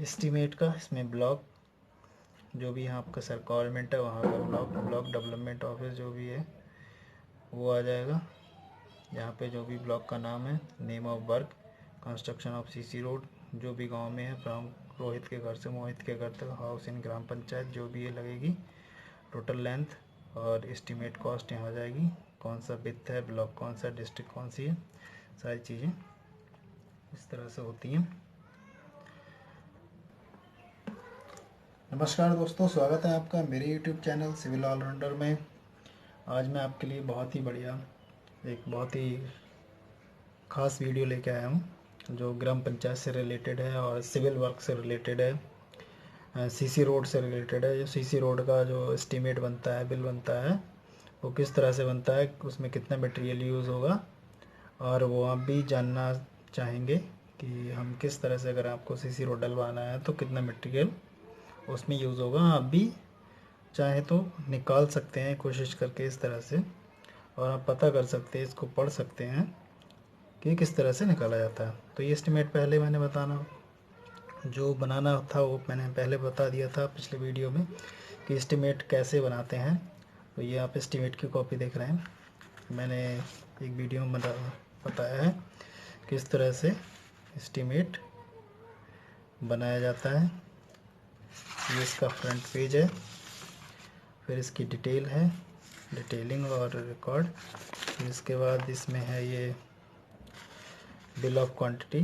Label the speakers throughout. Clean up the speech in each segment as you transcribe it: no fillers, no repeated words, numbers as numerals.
Speaker 1: Estimate का। इसमें block जो भी यहाँ आपका रिक्वायरमेंट है वहाँ का ब्लॉक डेवलपमेंट ऑफिस जो भी है वो आ जाएगा। यहाँ पे जो भी ब्लॉक का नाम है, name of work, construction of CC road, जो भी गांव में है, फ्रॉम रोहित के घर से मोहित के घर तक, हाउस इन ग्राम पंचायत जो भी ये लगेगी, टोटल लेंथ और एस्टीमेट कॉस्ट यहाँ आ जाएगी, कौन सा विड्थ है, ब्लॉक कौन सा, डिस्ट्रिक्ट कौन सी है, सारी चीज़ें इस तरह से होती हैं। नमस्कार दोस्तों, स्वागत है आपका मेरे YouTube चैनल सिविल ऑलराउंडर में। आज मैं आपके लिए बहुत ही बढ़िया एक बहुत ही ख़ास वीडियो लेके आया हूँ जो ग्राम पंचायत से रिलेटेड है और सिविल वर्क से रिलेटेड है, सीसी रोड से रिलेटेड है। जो सीसी रोड का जो एस्टीमेट बनता है, बिल बनता है, वो किस तरह से बनता है, उसमें कितना मटेरियल यूज़ होगा, और वो आप भी जानना चाहेंगे कि हम किस तरह से, अगर आपको सीसी रोड डलवाना है तो कितना मटेरियल उसमें यूज़ होगा। आप भी चाहे तो निकाल सकते हैं कोशिश करके इस तरह से, और आप पता कर सकते हैं, इसको पढ़ सकते हैं कि किस तरह से निकाला जाता है। तो ये एस्टीमेट पहले मैंने जो बनाना था वो मैंने पहले बता दिया था पिछले वीडियो में कि एस्टीमेट कैसे बनाते हैं। तो ये आप एस्टीमेट की कॉपी देख रहे हैं, मैंने एक वीडियो में बताया है किस तरह से एस्टीमेट बनाया जाता है। ये इसका फ्रंट पेज है, फिर इसकी डिटेल है, डिटेलिंग और रिकॉर्ड। फिर इसके बाद इसमें है ये bill of quantity,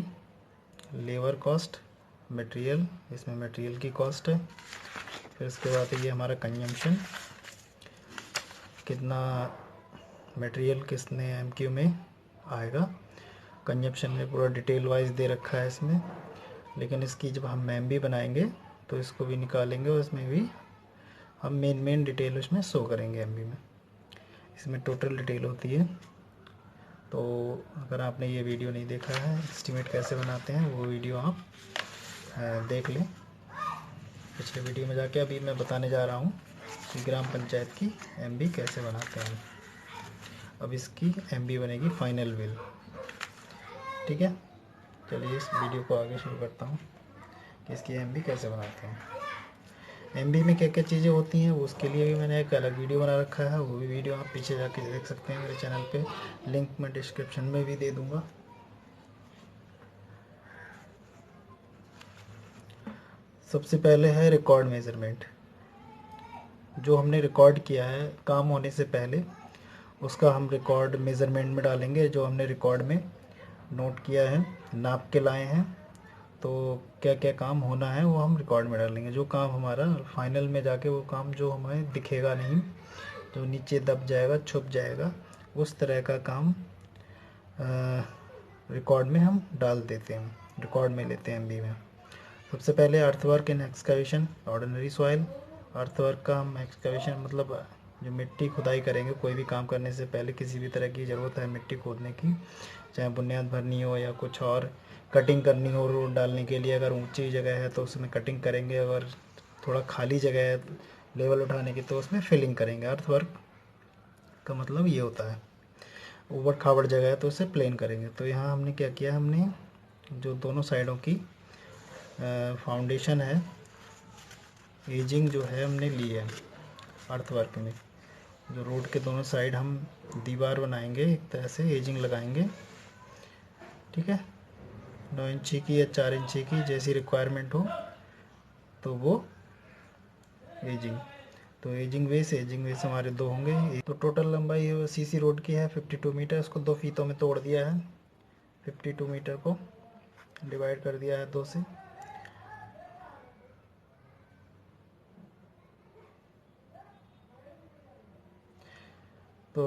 Speaker 1: labour cost, material, इसमें मटेरियल की कॉस्ट है। फिर इसके बाद ये हमारा कंजम्पशन, कितना मटेरियल किसने एमक्यू में आएगा। कंजम्पशन में पूरा डिटेल वाइज दे रखा है इसमें, लेकिन इसकी जब हम एमबी बनाएंगे तो इसको भी निकालेंगे और इसमें भी हम मेन डिटेल उसमें शो करेंगे एमबी में। इसमें टोटल डिटेल होती है। तो अगर आपने ये वीडियो नहीं देखा है एस्टीमेट कैसे बनाते हैं, वो वीडियो आप देख लें पिछले वीडियो में जाके। अभी मैं बताने जा रहा हूँ कि ग्राम पंचायत की एमबी कैसे बनाते हैं। अब इसकी एमबी बनेगी फाइनल बिल, ठीक है। चलिए इस वीडियो को आगे शुरू करता हूँ कि इसकी एमबी कैसे बनाते हैं। एमबी में क्या क्या चीज़ें होती हैं उसके लिए भी मैंने एक अलग वीडियो बना रखा है, वो भी वीडियो आप पीछे जाके देख सकते हैं मेरे चैनल पे, लिंक मैं डिस्क्रिप्शन में भी दे दूँगा। सबसे पहले है रिकॉर्ड मेज़रमेंट। जो हमने रिकॉर्ड किया है काम होने से पहले, उसका हम रिकॉर्ड मेज़रमेंट में डालेंगे। जो हमने रिकॉर्ड में नोट किया है, नाप के लाए हैं, तो क्या क्या काम होना है वो हम रिकॉर्ड में डालेंगे। जो काम हमारा फाइनल में जाके वो काम जो हमें दिखेगा नहीं, जो नीचे दब जाएगा, छुप जाएगा, उस तरह का काम रिकॉर्ड में हम डाल देते हैं, रिकॉर्ड में लेते हैं एमबी में। सबसे पहले अर्थवर्क इन एक्सकवेशन ऑर्डिनरी सॉइल। अर्थवर्क का हम एक्सकवेशन मतलब जो मिट्टी खुदाई करेंगे, कोई भी काम करने से पहले किसी भी तरह की ज़रूरत है मिट्टी खोदने की, चाहे बुनियाद भरनी हो या कुछ और कटिंग करनी हो रोड डालने के लिए। अगर ऊंची जगह है तो उसमें कटिंग करेंगे, अगर थोड़ा खाली जगह है लेवल उठाने की तो उसमें फिलिंग करेंगे। अर्थवर्क का मतलब ये होता है, ऊबड़ खाबड़ जगह है तो उसे प्लेन करेंगे। तो यहाँ हमने क्या किया, हमने जो दोनों साइडों की फाउंडेशन है, एजिंग जो है हमने ली है अर्थवर्क में। जो रोड के दोनों साइड हम दीवार बनाएंगे, एक तरह से एजिंग लगाएंगे, ठीक है। 9 इंची की या 4 इंची की जैसी रिक्वायरमेंट हो तो वो एजिंग। तो एजिंग वेस हमारे दो होंगे। तो टोटल लंबाई सीसी रोड की है 52 मीटर। इसको 2 फीतों में तोड़ दिया है, 52 मीटर को डिवाइड कर दिया है 2 से। तो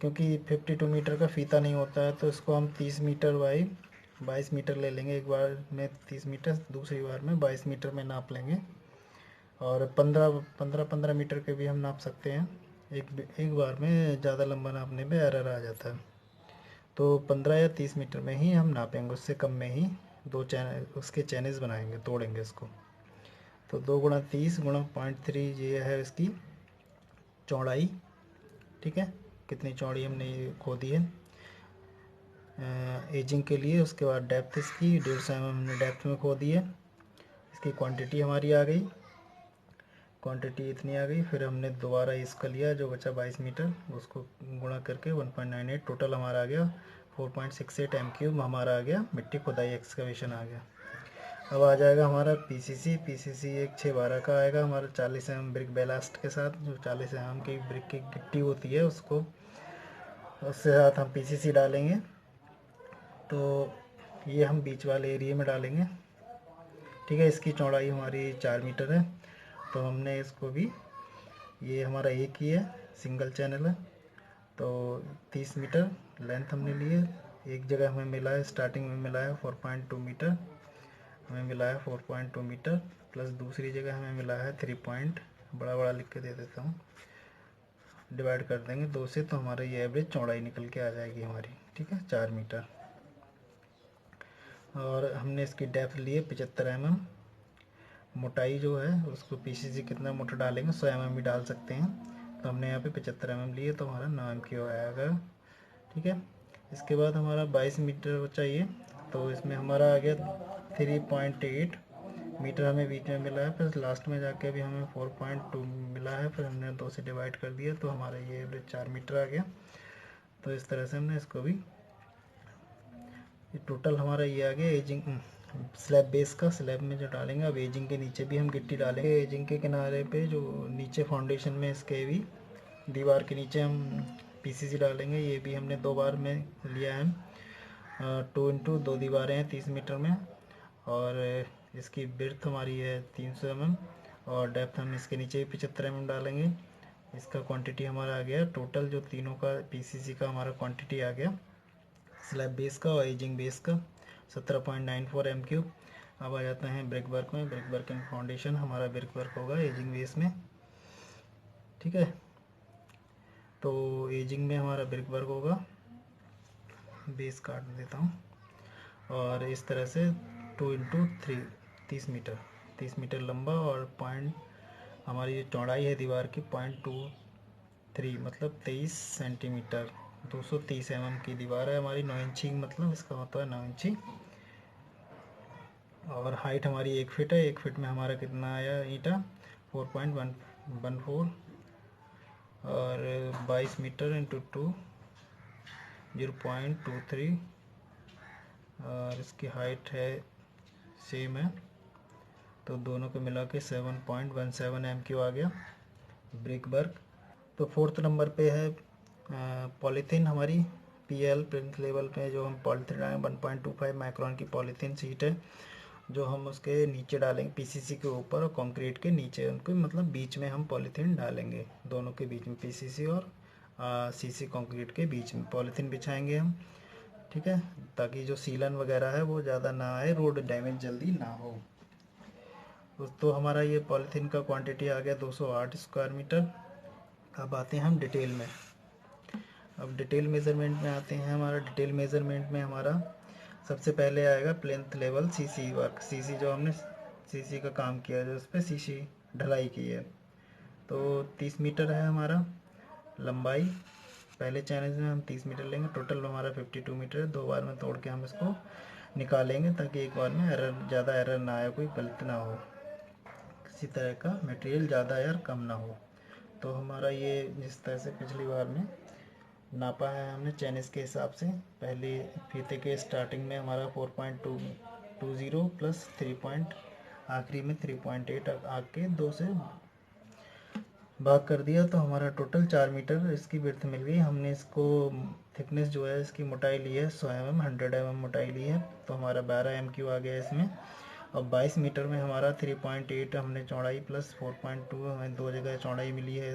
Speaker 1: क्योंकि 52 मीटर का फीता नहीं होता है तो इसको हम 30 मीटर बाई 22 मीटर ले लेंगे। एक बार में 30 मीटर, दूसरी बार में 22 मीटर में नाप लेंगे। और 15 मीटर के भी हम नाप सकते हैं। एक बार में ज़्यादा लंबा नापने में एरर आ जाता है, तो 15 या 30 मीटर में ही हम नापेंगे, उससे कम में ही दो चैनल उसके चैनल्स बनाएंगे, तोड़ेंगे इसको। तो 2 गुणा 30 गुणा 0.3 ये है इसकी चौड़ाई, ठीक है। कितनी चौड़ी हमने खो दी है एजिंग के लिए। उसके बाद डेप्थ इसकी 150 mm हमने डेप्थ में खो दी है। इसकी क्वांटिटी हमारी आ गई, क्वांटिटी इतनी आ गई। फिर हमने दोबारा इसका लिया जो बचा 22 मीटर, उसको गुणा करके 1.98 टोटल हमारा आ गया 4.68 m³ हमारा आ गया, मिट्टी खुदाई एक्सकवेशन आ गया। अब आ जाएगा हमारा पीसीसी एक 612 का आएगा हमारा 40 mm ब्रिक बेलास्ट के साथ। जो 40 mm की ब्रिक की गिट्टी होती है उसको उसके साथ हम पीसीसी डालेंगे। तो ये हम बीच वाले एरिया में डालेंगे, ठीक है। इसकी चौड़ाई हमारी 4 मीटर है, तो हमने इसको भी, ये हमारा एक ही है, सिंगल चैनल है, तो 30 मीटर लेंथ हमने ली है। एक जगह हमें मिला है, स्टार्टिंग में मिला है 4.2 मीटर, हमें मिला है 4.2 मीटर, प्लस दूसरी जगह हमें मिला है 3 पॉइंट, बड़ा बड़ा लिख के दे देता हूँ, डिवाइड कर देंगे 2 से, तो हमारा ये एवरेज चौड़ाई निकल के आ जाएगी हमारी, ठीक है, 4 मीटर। और हमने इसकी डेप्थ ली है 75 mm, मोटाई जो है उसको पीसीसी कितना मोटा डालेंगे, 100 mm भी डाल सकते हैं, तो हमने यहाँ पे 75 mm लिए, तो हमारा 9 m³ आएगा, ठीक है। इसके बाद हमारा 22 मीटर चाहिए, तो इसमें हमारा आ गया 3.8 मीटर हमें बीच में मिला है, फिर लास्ट में जाके भी हमें 4.2 मिला है, फिर हमने 2 से डिवाइड कर दिया, तो हमारा ये एवरेज 4 मीटर आ गया। तो इस तरह से हमने इसको भी, टोटल हमारा ये आ गया एजिंग स्लैब बेस का। स्लैब में जो डालेंगे, अब एजिंग के नीचे भी हम गिट्टी डालेंगे, एजिंग के किनारे पे जो नीचे फाउंडेशन में इसके भी दीवार के नीचे हम पीसीसी डालेंगे। ये भी हमने 2 बार में लिया है, 2x2 दीवारें हैं 30 मीटर में, और इसकी बिर्थ हमारी है 300 mm, और डेप्थ हम इसके नीचे भी 75 mm डालेंगे। इसका क्वांटिटी हमारा आ गया टोटल, जो तीनों का पीसीसी का हमारा क्वांटिटी आ गया, स्लैब बेस का और एजिंग बेस का 17.94 m³। अब आ जाते हैं ब्रिक वर्क में। ब्रिक वर्क एंड फाउंडेशन हमारा ब्रिक वर्क होगा एजिंग बेस में, ठीक है। तो एजिंग में हमारा ब्रिक वर्क होगा, बेस काट देता हूँ, और इस तरह से 2x3 30 मीटर लंबा, और पॉइंट हमारी चौड़ाई है दीवार की 0.23 मतलब 23 सेंटीमीटर, 230 mm की दीवार है हमारी, 9 इंची मतलब इसका होता है 9 इंची। और हाइट हमारी 1 फीट है, 1 फीट में हमारा कितना आया ईंटा 4.14, और 22 मीटर इंटू 2 0.23, और इसकी हाइट है सेम है, तो दोनों को मिला के 7.17 m³ आ गया ब्रिक वर्क। तो 4th नंबर पे है पॉलीथीन हमारी, पीएल प्रिंट लेवल पे जो हम पॉलीथीन डालेंगे 1.25 माइक्रोन की पॉलीथीन शीट है, जो हम उसके नीचे डालेंगे पीसीसी के ऊपर और कंक्रीट के नीचे, उनको मतलब बीच में हम पॉलीथीन डालेंगे, दोनों के बीच में पीसीसी और सीसी कंक्रीट के बीच में पॉलीथीन बिछाएंगे हम, ठीक है, ताकि जो सीलन वगैरह है वो ज़्यादा ना आए, रोड डैमेज जल्दी ना हो। तो हमारा ये पॉलीथीन का क्वांटिटी आ गया 208 स्क्वायर मीटर। अब आते हैं हम डिटेल में। अब डिटेल मेज़रमेंट में आते हैं। हमारा डिटेल मेज़रमेंट में हमारा सबसे पहले आएगा plinth level CC work, CC जो हमने सीसी का काम किया है, जो उस पर सीसी ढलाई की है, तो 30 मीटर है हमारा लंबाई। पहले चैनल में हम 30 मीटर लेंगे, टोटल हमारा 52 मीटर है। 2 बार में तोड़ के हम इसको निकालेंगे, ताकि एक बार में ज़्यादा एरर ना आए, कोई गलती ना हो, किसी तरह का मटेरियल ज़्यादा या कम ना हो। तो हमारा ये जिस तरह से पिछली बार में नापा है हमने चैनिस के हिसाब से, पहले फीते के स्टार्टिंग में हमारा 4.20 प्लस 3 आखिरी में 3.8 आके 2 से भाग कर दिया, तो हमारा टोटल 4 मीटर इसकी विड्थ मिल गई। हमने इसको थिकनेस जो है इसकी मोटाई ली है 100 mm 100 mm मोटाई ली है, तो हमारा 12 m³ आ गया इसमें। और 22 मीटर में हमारा 3.8 हमने चौड़ाई प्लस 4.2 हमें 2 जगह चौड़ाई मिली है,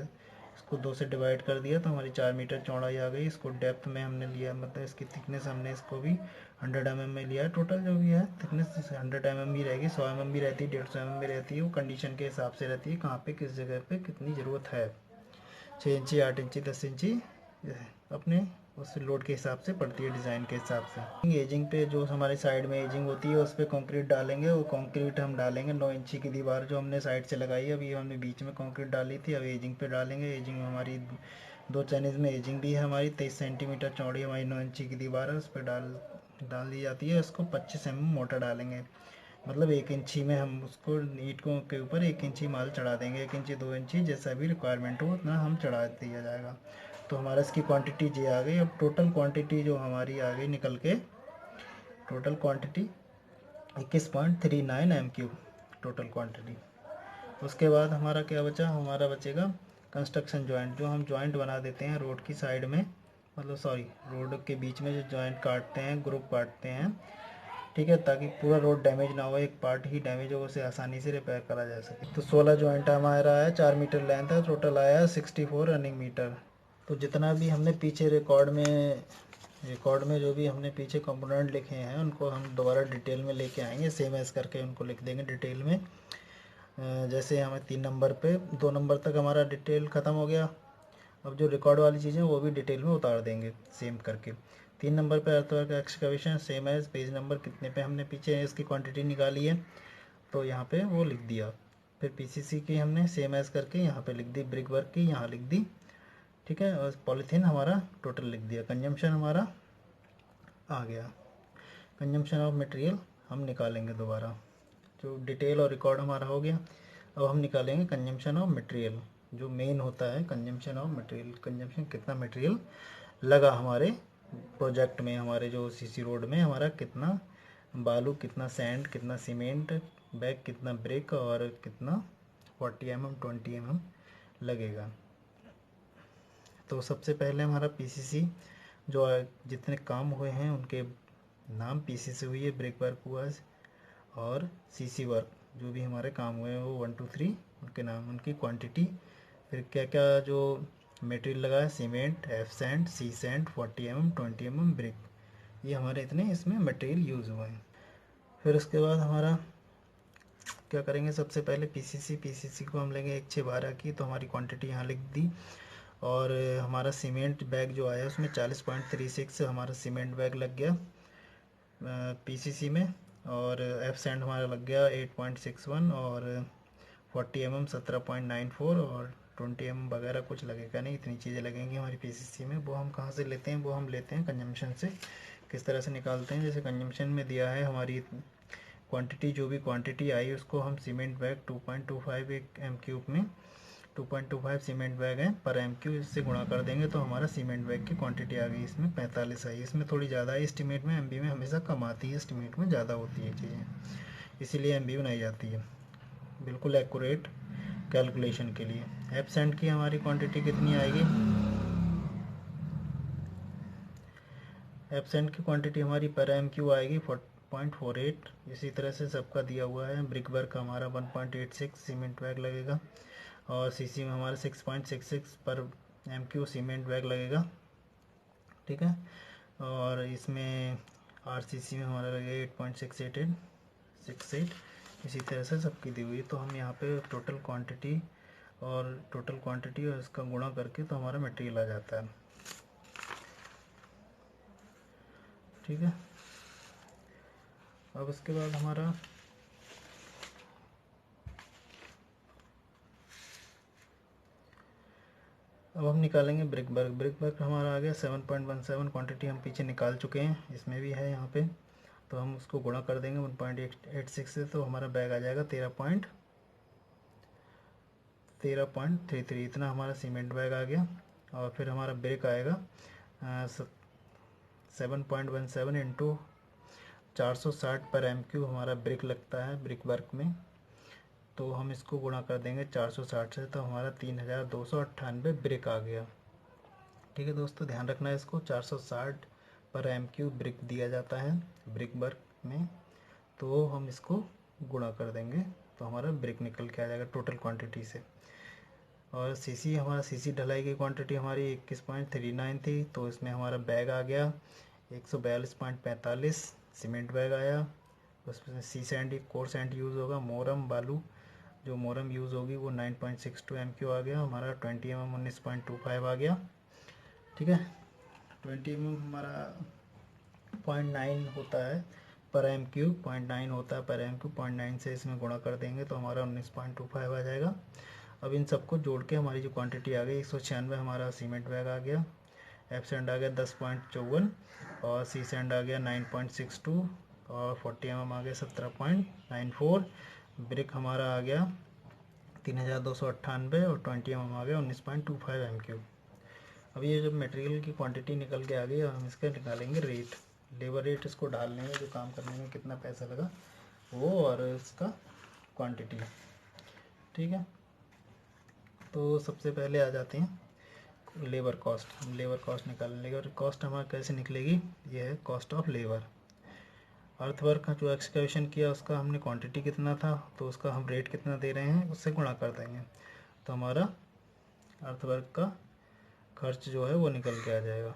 Speaker 1: इसको 2 से डिवाइड कर दिया, तो हमारी 4 मीटर चौड़ाई आ गई। इसको डेप्थ में हमने लिया, मतलब इसकी थिकनेस हमने इसको भी 100 mm में लिया है। टोटल जो भी है थिकनेस 100 mm भी रहेगी, 100 mm भी रहती है, 150 mm भी रहती है, वो कंडीशन के हिसाब से रहती है, कहाँ पे किस जगह पे कितनी ज़रूरत है। 6 इंची 8 इंची 10 इंची अपने उस लोड के हिसाब से पड़ती है, डिज़ाइन के हिसाब से। एजिंग पे जो हमारे साइड में एजिंग होती है उस पर कंक्रीट डालेंगे, वो कंक्रीट हम डालेंगे 9 इंची की दीवार जो हमने साइड से लगाई है, अभी हमने बीच में कंक्रीट डाली थी, अब एजिंग पे डालेंगे। एजिंग में हमारी 2 चैनल में एजिंग भी है हमारी, 23 सेंटीमीटर चौड़ी हमारी 9 इंची की दीवार है, उस पर डाल दी जाती है। इसको 25 mm मोटर डालेंगे, मतलब 1 इंची में हम उसको ईंटों के ऊपर 1 इंची माल चढ़ा देंगे, 1 इंची 2 इंची जैसा भी रिक्वायरमेंट हो उतना हम चढ़ा दिया जाएगा। तो हमारा इसकी क्वांटिटी ये आ गई। अब टोटल क्वांटिटी जो हमारी आ गई निकल के, total quantity 21.39 m³ total quantity. उसके बाद हमारा क्या बचा, हमारा बचेगा कंस्ट्रक्शन जॉइंट। जो हम जॉइंट बना देते हैं रोड की साइड में, मतलब सॉरी रोड के बीच में जो जॉइंट काटते हैं, ग्रुप काटते हैं, ठीक है, ताकि पूरा रोड डैमेज ना हो, एक पार्ट ही डैमेज हो, उसे आसानी से रिपेयर करा जा सके। तो 16 जॉइंट हमारा है, 4 मीटर लेंथ है, टोटल आया 64 रनिंग मीटर। तो जितना भी हमने पीछे रिकॉर्ड में जो भी हमने पीछे कंपोनेंट लिखे हैं उनको हम दोबारा डिटेल में लेके आएंगे, सेम एज करके उनको लिख देंगे डिटेल में। जैसे हमें 3 नंबर पे 2 नंबर तक हमारा डिटेल ख़त्म हो गया। अब जो रिकॉर्ड वाली चीज़ें वो भी डिटेल में उतार देंगे सेम करके। 3 नंबर पे earthwork excavation same as, page number कितने पे हमने पीछे इसकी क्वांटिटी निकाली है तो यहाँ पे वो लिख दिया। फिर पीसीसी की हमने सेम एज करके यहाँ पे लिख दी, ब्रिक वर्क की यहाँ लिख दी, ठीक है। और पॉलीथीन हमारा टोटल लिख दिया। कंजम्पशन हमारा आ गया। कंजम्पशन ऑफ मटेरियल हम निकालेंगे दोबारा। जो डिटेल और रिकॉर्ड हमारा हो गया, अब हम निकालेंगे कंजम्पशन ऑफ मटेरियल। जो मेन होता है कंजम्पशन ऑफ मटेरियल, कंजम्पशन कितना मटेरियल लगा हमारे प्रोजेक्ट में, हमारे जो सीसी रोड में हमारा कितना बालू, कितना सैंड, कितना सीमेंट बैग, कितना ब्रिक और कितना 40 mm 20 mm लगेगा। तो सबसे पहले हमारा पीसीसी जो जितने काम हुए हैं उनके नाम, पीसीसी हुई है, ब्रिक वर्क हुआ है और सीसी वर्क जो भी हमारे काम हुए हैं वो 1 2 3 उनके नाम, उनकी क्वांटिटी, फिर क्या क्या जो मटेरियल लगा है, सीमेंट, एफ सैंड, सी सैंड, 40 mm 20 mm ब्रिक, ये हमारे इतने इसमें मटेरियल यूज़ हुए हैं। फिर उसके बाद हमारा क्या करेंगे, सबसे पहले पीसीसी को हम लेंगे 1612 की, तो हमारी क्वांटिटी यहाँ लिख दी। और हमारा सीमेंट बैग जो आया उसमें 40.36 हमारा सीमेंट बैग लग गया पीसीसी में। और एफ सैंड हमारा लग गया 8.61 और 40 mm 17.94 और 20 mm वगैरह कुछ लगेगा नहीं, इतनी चीज़ें लगेंगी हमारी पीसीसी में। वो हम कहाँ से लेते हैं, वो हम लेते हैं कंजम्पशन से। किस तरह से निकालते हैं, जैसे कंजम्पशन में दिया है हमारी क्वांटिटी, जो भी क्वांटिटी आई उसको हम सीमेंट बैग 2.25 एक m³ में 2.25 सीमेंट बैग है पर m³ इससे गुणा कर देंगे तो हमारा सीमेंट बैग की क्वांटिटी आ गई। इसमें 45 आई, इसमें थोड़ी ज़्यादा है एस्टीमेट में, एमबी में हमेशा कम आती है, एस्टीमेट में ज़्यादा होती है चीज़ें, इसीलिए एमबी बनाई जाती है बिल्कुल एक्यूरेट कैलकुलेशन के लिए। एब्सेंट की हमारी क्वांटिटी कितनी आएगी, एब्सेंट की क्वांटिटी हमारी पर m³ आएगी 0.48। इसी तरह से सबका दिया हुआ है। ब्रिक वर्क हमारा 1.86 सीमेंट बैग लगेगा और सीसी में हमारा 6.66 पर m³ सीमेंट बैग लगेगा, ठीक है। और इसमें आरसीसी में हमारा लगेगा 8.68 इसी तरह से सबकी दी हुई। तो हम यहाँ पे टोटल क्वांटिटी और इसका गुणा करके तो हमारा मटेरियल आ जाता है, ठीक है। अब उसके बाद हमारा अब हम निकालेंगे ब्रिक वर्क। ब्रिक वर्क हमारा आ गया 7.17 क्वांटिटी हम पीछे निकाल चुके हैं, इसमें भी है यहाँ पे। तो हम उसको गुणा कर देंगे 1.86 से, तो हमारा बैग आ जाएगा 13.33 इतना हमारा सीमेंट बैग आ गया। और फिर हमारा ब्रिक आएगा 7.17 इंटू 460 पर m³ हमारा ब्रिक लगता है ब्रिक वर्क में। तो हम इसको गुणा कर देंगे 460 से, तो हमारा 3298 ब्रिक आ गया, ठीक है दोस्तों। ध्यान रखना है इसको, 460 पर m³ ब्रिक दिया जाता है ब्रिक वर्क में, तो हम इसको गुणा कर देंगे तो हमारा ब्रिक निकल के आ जाएगा टोटल क्वांटिटी से। और सीसी हमारा सीसी ढलाई की क्वांटिटी हमारी 21.39 थी, तो इसमें हमारा बैग आ गया 142.45 सीमेंट बैग आया। उसमें सी सैंड, कोर सैंड यूज़ होगा, मोरम बालू जो मोरम यूज़ होगी वो 9.62 m³ आ गया हमारा, 20 mm 19.25 आ गया, ठीक है। 20 mm हमारा 0.9 होता है पर m³, 0.9 होता है पर m³, 0.9 से इसमें गुणा कर देंगे तो हमारा 19.25 आ जाएगा। अब इन सबको जोड़ के हमारी जो क्वांटिटी आ गई 196 हमारा सीमेंट बैग आ गया, एफ सैंड आ गया 10.54 और सी सैंड आ गया 9.62 और 40 mm आ गया 17.94। ब्रिक हमारा आ गया 3298 और 20 mm आ गया 19.25 m3। अब ये जब मटेरियल की क्वांटिटी निकल के आ गई, हम इसका निकालेंगे रेट, लेबर रेट इसको डाल लेंगे जो काम करने में कितना पैसा लगा वो और इसका क्वांटिटी। ठीक है, तो सबसे पहले आ जाते हैं लेबर कॉस्ट। हम लेबर कॉस्ट निकालें। लेबर कॉस्ट हमारा कैसे निकलेगी, ये है कॉस्ट ऑफ लेबर। अर्थवर्क का जो एक्सकैवेशन किया उसका हमने क्वांटिटी कितना था तो उसका हम रेट कितना दे रहे हैं उससे गुणा कर देंगे, तो हमारा अर्थवर्क का खर्च जो है वो निकल के आ जाएगा।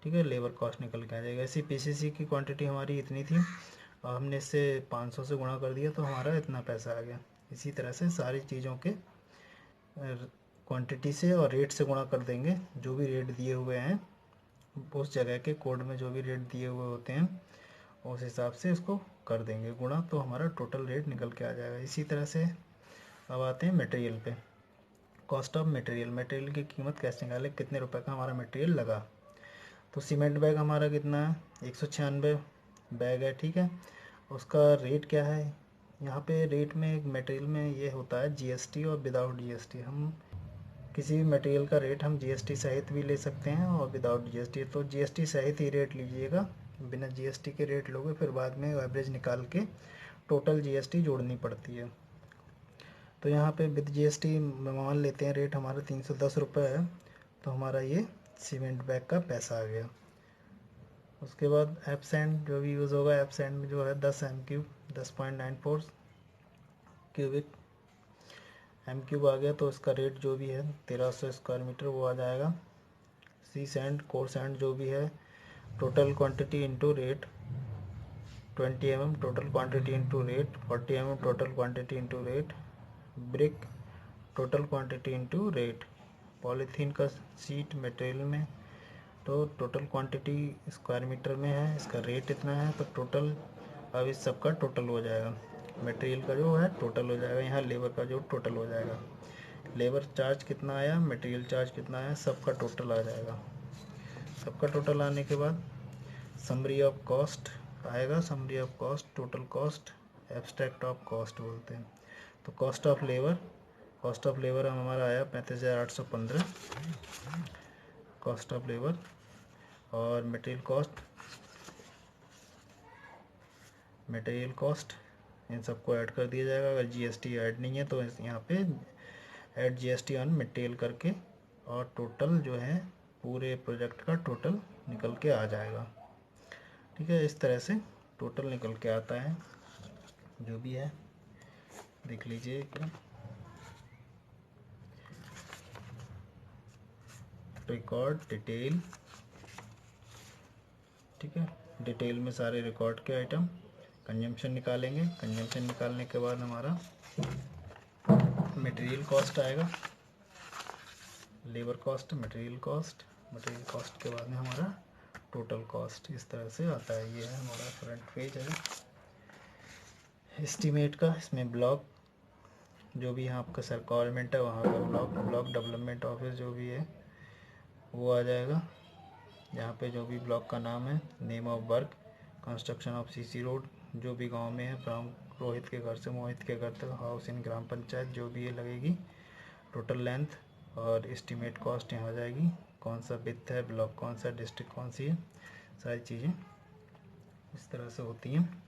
Speaker 1: ठीक है, लेबर कॉस्ट निकल के आ जाएगा। ऐसी पीसीसी की क्वांटिटी हमारी इतनी थी और हमने इससे 500 से गुणा कर दिया तो हमारा इतना पैसा आ गया। इसी तरह से सारी चीज़ों के क्वांटिटी से और रेट से गुणा कर देंगे। जो भी रेट दिए हुए हैं उस जगह के कोड में जो भी रेट दिए हुए होते हैं उस हिसाब से इसको कर देंगे गुणा, तो हमारा टोटल रेट निकल के आ जाएगा। इसी तरह से अब आते हैं मटेरियल पे। कॉस्ट ऑफ मटेरियल, मटेरियल की कीमत कैसे निकालें, कितने रुपए का हमारा मटेरियल लगा। तो सीमेंट बैग हमारा कितना है 196 बैग है। ठीक है, उसका रेट क्या है, यहाँ पे रेट में एक मटेरियल में ये होता है जीएसटी और विदाउट जीएसटी। हम किसी भी मटेरियल का रेट हम जीएसटी सहित भी ले सकते हैं और विदाउट जीएसटी। तो जीएसटी सहित ही रेट लीजिएगा, बिना जीएसटी के रेट लोगे फिर बाद में एवरेज निकाल के टोटल जीएसटी जोड़नी पड़ती है। तो यहाँ पे विद जीएसटी मान लेते हैं रेट हमारा 310 रुपये है, तो हमारा ये सीमेंट बैग का पैसा आ गया। उसके बाद एपसेंट जो भी यूज़ होगा, एपसेंट में जो है 10 m3 10.94 क्यूबिक m3 आ गया, तो इसका रेट जो भी है 1300 स्क्वायर मीटर वो आ जाएगा। सी सैंड कोर सैंड जो भी है, total quantity into rate 20 mm total quantity into rate, 40 mm total quantity into rate, brick total quantity into rate. Polythene का सीट मटेरियल में तो टोटल क्वांटिटी स्क्वायर मीटर में है, इसका रेट इतना है, तो टोटल अब इस सब का टोटल हो जाएगा। मटेरियल का जो है टोटल हो जाएगा, यहाँ लेबर का जो टोटल हो जाएगा। लेबर चार्ज कितना आया, मटेरियल चार्ज कितना आया, सबका टोटल आ जाएगा। सबका टोटल आने के बाद समरी ऑफ कॉस्ट आएगा। Summary of cost, total cost, abstract of cost बोलते हैं। तो कॉस्ट ऑफ लेबर हमारा आया 35,815 कॉस्ट ऑफ लेबर। और मटेरियल कॉस्ट इन सबको ऐड कर दिया जाएगा। अगर जीएसटी ऐड नहीं है तो यहाँ पे ऐड जीएसटी ऑन मटेरियल करके और टोटल जो है पूरे प्रोजेक्ट का टोटल निकल के आ जाएगा। ठीक है, इस तरह से टोटल निकल के आता है। जो भी है देख लीजिए, रिकॉर्ड डिटेल। ठीक है, डिटेल में सारे रिकॉर्ड के आइटम। कंजम्पशन निकालेंगे, कंजम्पशन निकालने के बाद हमारा मटेरियल कॉस्ट आएगा, लेबर कॉस्ट, मटेरियल कॉस्ट के बाद में हमारा टोटल कॉस्ट। इस तरह से आता है। ये है हमारा फ्रंट पेज है एस्टीमेट का। इसमें ब्लॉक जो भी यहाँ आपका रिक्वायरमेंट है वहाँ का ब्लॉक डेवलपमेंट ऑफिस जो भी है वो आ जाएगा। यहाँ पे जो भी ब्लॉक का नाम है, name of work, construction of CC road जो भी गांव में है, फ्रॉम रोहित के घर से मोहित के घर तक, हाउस इन ग्राम पंचायत जो भी ये लगेगी, टोटल लेंथ और एस्टीमेट कॉस्ट यहाँ आ जाएगी। कौन सा विड्थ है, ब्लॉक कौन सा, डिस्ट्रिक्ट कौन सी है, सारी चीज़ें इस तरह से होती हैं।